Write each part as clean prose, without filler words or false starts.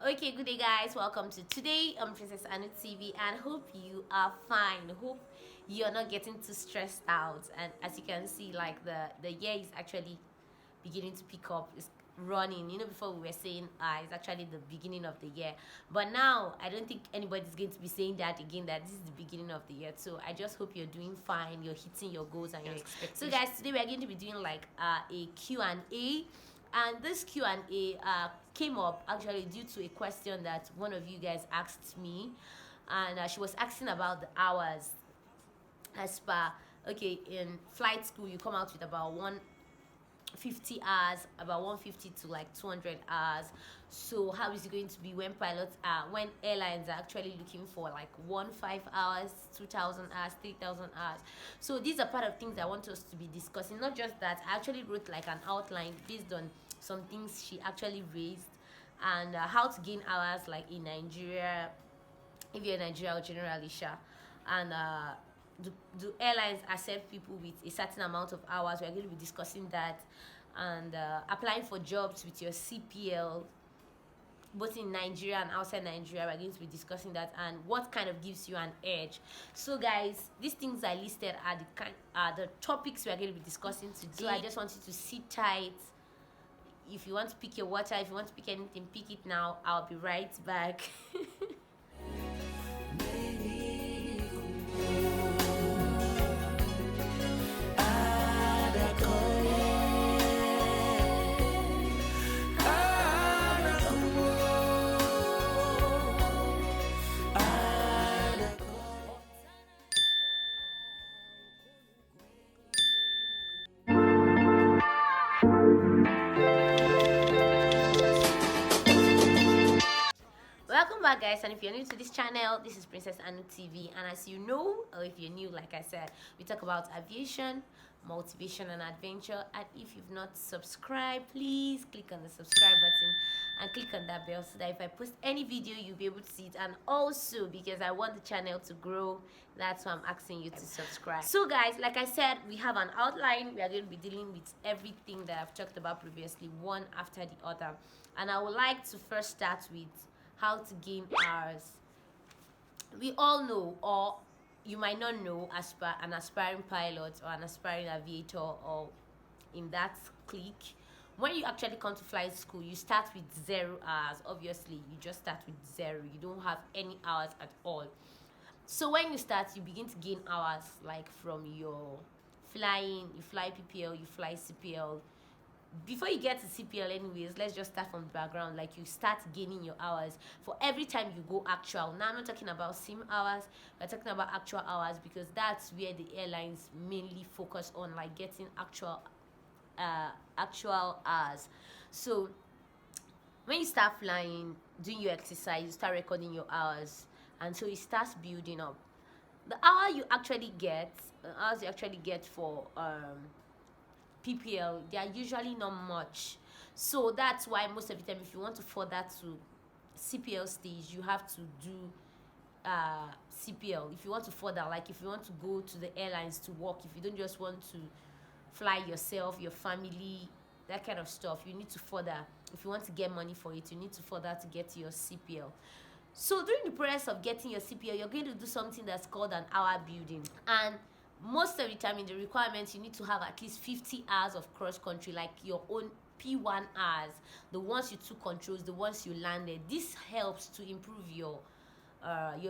Okay, good day, guys. Welcome to today on Princess Anu-TV, and hope you are fine. Hope you're not getting too stressed out. And as you can see, like the year is actually beginning to pick up. It's running. Before we were saying it's actually the beginning of the year, but now I don't think anybody's going to be saying that again. That this is the beginning of the year. So I just hope you're doing fine. You're hitting your goals and your expectations. So, guys, today we are going to be doing like a Q&A. And this Q&A came up actually due to a question that one of you guys asked me, and she was asking about the hours. As per, okay, in flight school you come out with about 150 hours, about 150 to like 200 hours. So how is it going to be when when airlines are actually looking for like 15 hours, 2,000 hours, 3,000 hours? So these are part of things I want us to be discussing. Not just that, I actually wrote like an outline based on some things she actually raised, and how to gain hours like in Nigeria, if you're in Nigeria or generally, and do airlines accept people with a certain amount of hours? We're going to be discussing that, and applying for jobs with your CPL, both in Nigeria and outside Nigeria. We're going to be discussing that, and what kind of gives you an edge. So, guys, these things I listed are the topics we're going to be discussing today. So I just want you to sit tight. If you want to pick your water, if you want to pick anything, pick it now. I'll be right back. Welcome back, guys, and if you're new to this channel, this is Princess Anu-TV, and as you know, or if you're new, like I said, we talk about aviation, motivation, and adventure. And if you've not subscribed, please click on the subscribe button and click on that bell so that if I post any video, you'll be able to see it. And also, because I want the channel to grow, that's why I'm asking you to subscribe. So, guys, like I said, we have an outline. We are going to be dealing with everything that I've talked about previously, one after the other, and I would like to first start with how to gain hours. We all know, or you might not know, as per an aspiring pilot or an aspiring aviator, or in that clique, when you actually come to flight school, you start with 0 hours. Obviously, you just start with 0. You don't have any hours at all. So when you start, you begin to gain hours, like from your flying. You fly PPL, you fly CPL. Before you get to CPL anyways, let's just start from the background. Like, you start gaining your hours for every time you go actual. Now, I'm not talking about sim hours, we're talking about actual hours, because that's where the airlines mainly focus on, like getting actual hours. So when you start flying, doing your exercise, you start recording your hours, and so it starts building up. The hours you actually get for PPL, they are usually not much. So that's why most of the time, if you want to further to CPL stage, you have to do CPL. If you want to further, like if you want to go to the airlines to work, if you don't just want to fly yourself, your family, that kind of stuff, you need to further. If you want to get money for it, you need to further to get to your CPL. So during the process of getting your CPL, you're going to do something that's called an hour building. And most of the time in the requirements, you need to have at least 50 hours of cross country, like your own P1 hours, the ones you took controls, the ones you landed. This helps to improve your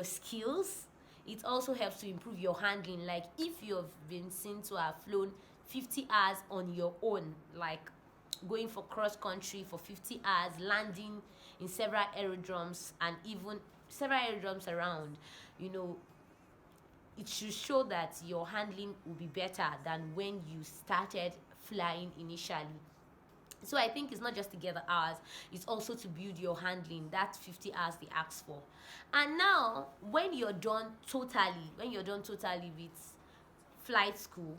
skills. It also helps to improve your handling. Like, if you've been seen to have flown 50 hours on your own, like going for cross country for 50 hours, landing in several aerodromes, and even several aerodromes around, it should show that your handling will be better than when you started flying initially. So I think it's not just to get the hours, it's also to build your handling. That 50 hours they ask for. And now, when you're done totally with flight school,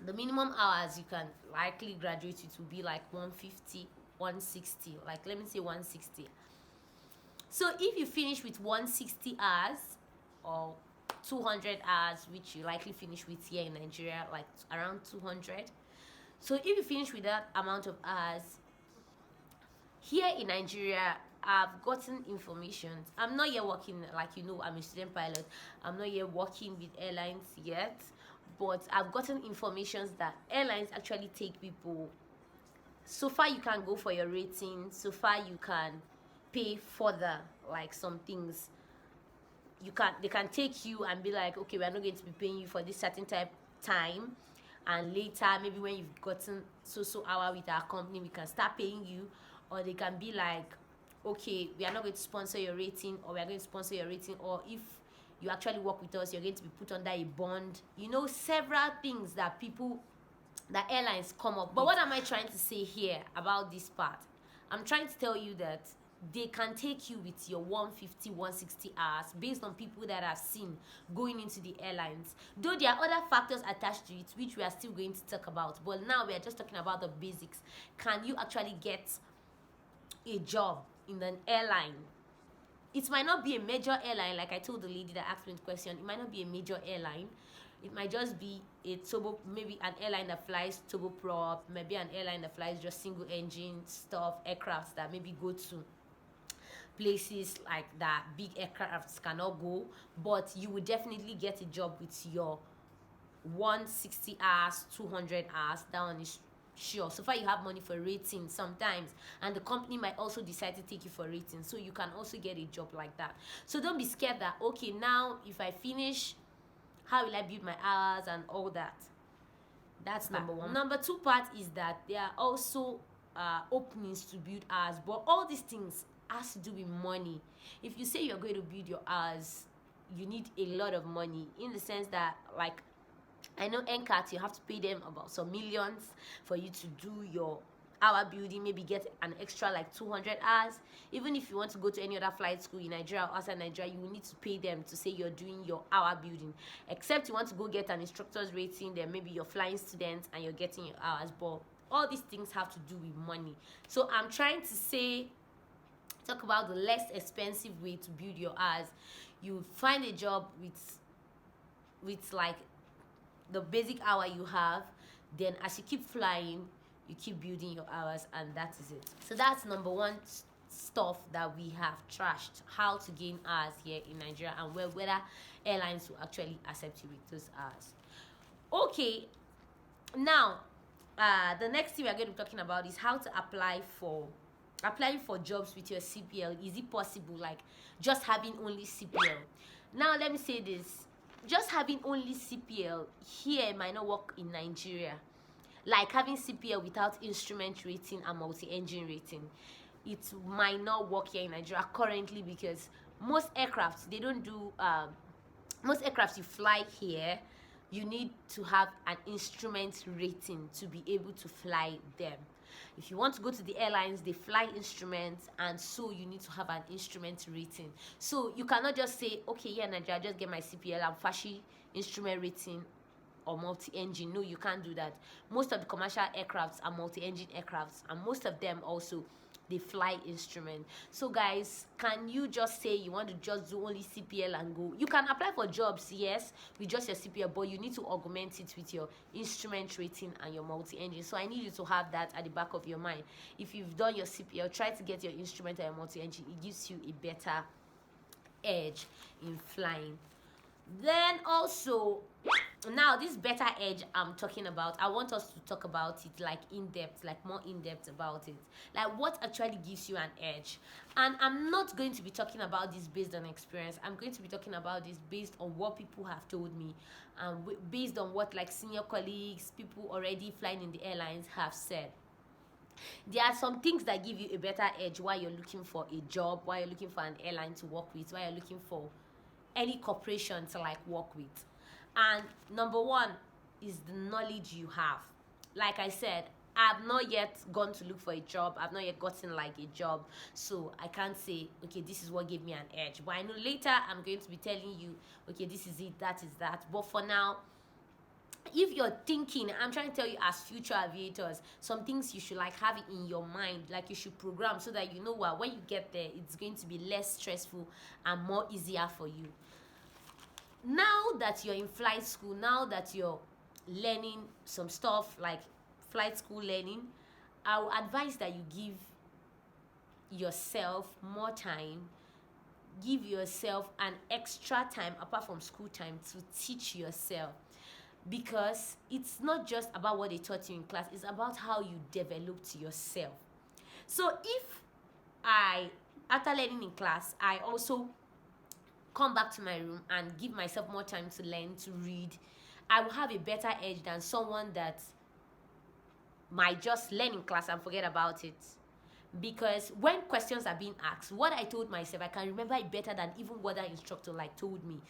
the minimum hours you can likely graduate it will be like 150, 160, like let me say 160. So if you finish with 160 hours, or 200 hours, which you likely finish with here in Nigeria, like around 200. So if you finish with that amount of hours, here in Nigeria, I've gotten information. I'm not yet working, like, I'm a student pilot. I'm not yet working with airlines yet, but I've gotten informations that airlines actually take people. So far you can go for your rating, so far you can pay further, like some things they can take you and be like, okay, we're not going to be paying you for this certain time, and later maybe when you've gotten so hour with our company, we can start paying you. Or they can be like, okay, we are not going to sponsor your rating, or we are going to sponsor your rating, or if you actually work with us, you're going to be put under a bond. Several things that airlines come up. But what am I trying to say here about this part? I'm trying to tell you that they can take you with your 150, 160 hours based on people that I've seen going into the airlines. Though there are other factors attached to it, which we are still going to talk about. But now we are just talking about the basics. Can you actually get a job in an airline? It might not be a major airline, like I told the lady that asked me the question. It might not be a major airline. It might just be maybe an airline that flies turboprop, maybe an airline that flies just single engine stuff, aircrafts that maybe go to places like that big aircrafts cannot go. But you will definitely get a job with your 160 hours, 200 hours. That one is sure. So far you have money for rating sometimes, and the company might also decide to take you for rating, so you can also get a job like that. So don't be scared that, okay, now if I finish, how will I build my hours and all that. That's number one. Number two part is that there are also openings to build hours, but all these things has to do with money. If you say you're going to build your hours, you need a lot of money, in the sense that, like, I know NCAT, you have to pay them about some millions for you to do your hour building, maybe get an extra like 200 hours. Even if you want to go to any other flight school in Nigeria or outside Nigeria, you will need to pay them to say you're doing your hour building. Except you want to go get an instructor's rating, then maybe you're flying students and you're getting your hours. But all these things have to do with money. So I'm trying to talk about the less expensive way to build your hours. You find a job with like the basic hour you have, then as you keep flying, you keep building your hours, and that is it. So that's number one stuff that we have trashed, how to gain hours here in Nigeria, and whether airlines will actually accept you with those hours. Okay, now the next thing we're going to be talking about is how to applying for jobs with your CPL. Is it possible, like just having only CPL? Now let me say this, just having only CPL here might not work in Nigeria. Like having CPL without instrument rating and multi-engine rating, it might not work here in Nigeria currently, because most aircrafts, they don't do most aircrafts you fly here, you need to have an instrument rating to be able to fly them. If you want to go to the airlines, they fly instruments, and so you need to have an instrument rating. So you cannot just say, okay, yeah, Nigeria, just get my CPL and flashy instrument rating or multi-engine. No, you can't do that. Most of the commercial aircrafts are multi-engine aircrafts, and most of them also, they fly instrument. So guys, can you just say you want to just do only CPL and go? You can apply for jobs, yes, with just your CPL, but you need to augment it with your instrument rating and your multi-engine. So I need you to have that at the back of your mind. If you've done your CPL, try to get your instrument and your multi-engine. It gives you a better edge in flying. Then also, now this better edge I'm talking about, I want us to talk about it like in depth, like more in depth about it, like what actually gives you an edge. And I'm not going to be talking about this based on experience. I'm going to be talking about this based on what people have told me, and based on what like senior colleagues, people already flying in the airlines have said. There are some things that give you a better edge while you're looking for a job, while you're looking for an airline to work with, while you're looking for any corporation to like work with. And number one is the knowledge you have. Like I said, I've not yet gone to look for a job. I've not yet gotten like a job, so I can't say, okay, this is what gave me an edge. But I know later I'm going to be telling you, okay, this is it, that is that. But for now, if you're thinking, I'm trying to tell you as future aviators, some things you should like have it in your mind, like you should program, so that you know what, when you get there, it's going to be less stressful and more easier for you. Now that you're in flight school, now that you're learning some stuff like flight school learning, I will advise that you give yourself more time, give yourself an extra time apart from school time to teach yourself, because it's not just about what they taught you in class, it's about how you developed yourself. So if I, after learning in class, I also come back to my room and give myself more time to learn, to read, I will have a better edge than someone that might just learn in class and forget about it. Because when questions are being asked, what I told myself, I can remember it better than even what that instructor like told me.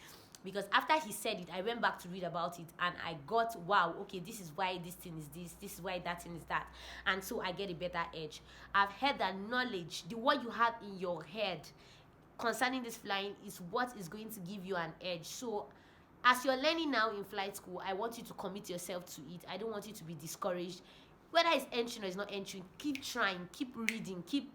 Because after he said it, I went back to read about it and I got, wow, okay, this is why this thing is this is why that thing is that. And so I get a better edge. I've heard that knowledge, the what you have in your head concerning this flying, is what is going to give you an edge. So as you're learning now in flight school, I want you to commit yourself to it. I don't want you to be discouraged. Whether it's entering or it's not entering, keep trying, keep reading, keep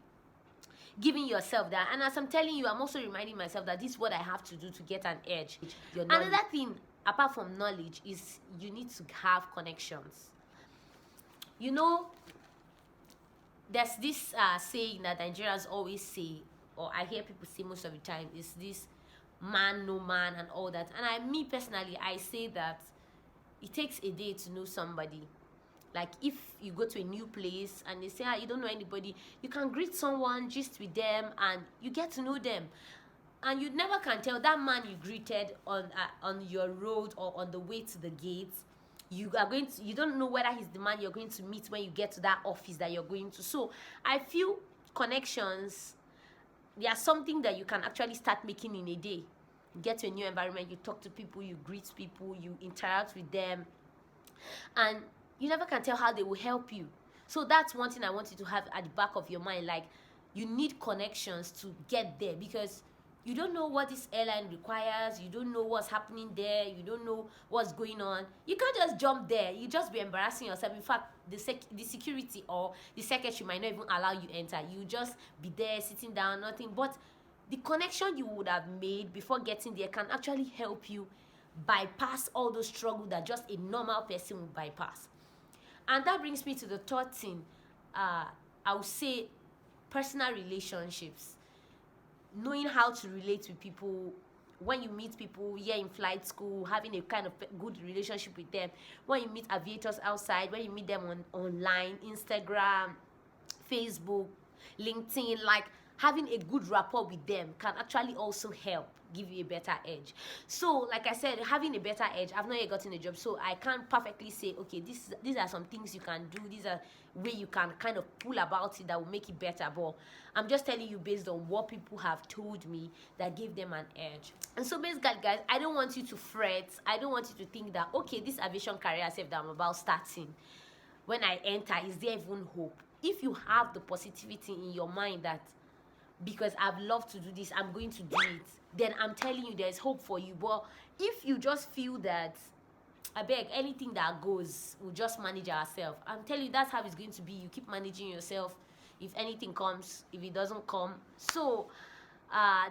giving yourself that. And as I'm telling you, I'm also reminding myself that this is what I have to do to get an edge. Another thing apart from knowledge is you need to have connections. You know, there's this saying that Nigerians always say, or I hear people say most of the time, is this man no man and all that. And me personally, I say that it takes a day to know somebody. Like if you go to a new place and they say, you don't know anybody, you can greet someone, gist with them, and you get to know them. And you never can tell that man you greeted on your road or on the way to the gate, you don't know whether he's the man you're going to meet when you get to that office that you're going to. So I feel connections, they are something that you can actually start making in a day. You get to a new environment, you talk to people, you greet people, you interact with them, and you never can tell how they will help you. So that's one thing I want you to have at the back of your mind. Like, you need connections to get there, because you don't know what this airline requires, you don't know what's happening there, you don't know what's going on. You can't just jump there. You just be embarrassing yourself. In fact, the security or the secretary might not even allow you enter. You just be there sitting down, nothing. But the connection you would have made before getting there can actually help you bypass all those struggles that just a normal person would bypass. And that brings me to the third thing. I would say personal relationships. Knowing how to relate with people. When you meet people here in flight school, having a kind of good relationship with them. When you meet aviators outside, when you meet them online, Instagram, Facebook, LinkedIn, like having a good rapport with them can actually also help give you a better edge. So like I said, having a better edge, I've not yet gotten a job, so I can't perfectly say, okay, these are some things you can do, these are way you can kind of pull about it that will make it better. But I'm just telling you based on what people have told me that gave them an edge. And so basically, guys, I don't want you to fret. I don't want you to think that, okay, this aviation career that I'm about starting, when I enter, is there even hope? If you have the positivity in your mind that because I've loved to do this, I'm going to do it, then I'm telling you there's hope for you. But if you just feel that, I beg, anything that goes, we'll just manage ourselves, I'm telling you that's how it's going to be. You keep managing yourself. If anything comes, if it doesn't come. So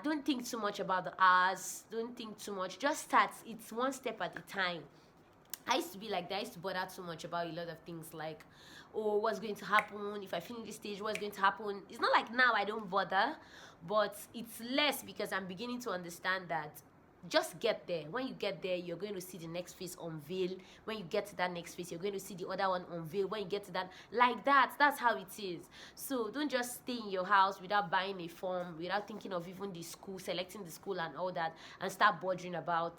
don't think too much about the hours. Don't think too much. Just start. It's one step at a time. I used to be like that. I used to bother too much about a lot of things, like, oh, what's going to happen if I finish this stage, what's going to happen. It's not like now I don't bother, but it's less because I'm beginning to understand that just get there. When you get there, you're going to see the next phase unveil. When you get to that next phase, you're going to see the other one unveil. When you get to that, like that's how it is. So don't just stay in your house without buying a form, without thinking of even the school, selecting the school and all that, and start bothering about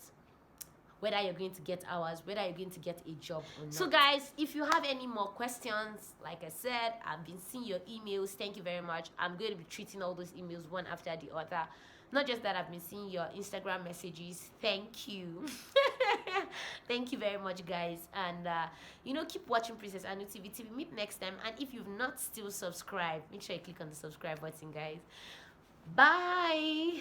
whether you're going to get hours, whether you're going to get a job or not. So guys, if you have any more questions, like I said, I've been seeing your emails. Thank you very much. I'm going to be treating all those emails one after the other. Not just that, I've been seeing your Instagram messages. Thank you. Thank you very much, guys. And keep watching Princess Anu-TV till we meet next time. And if you've not still subscribed, make sure you click on the subscribe button, guys. Bye.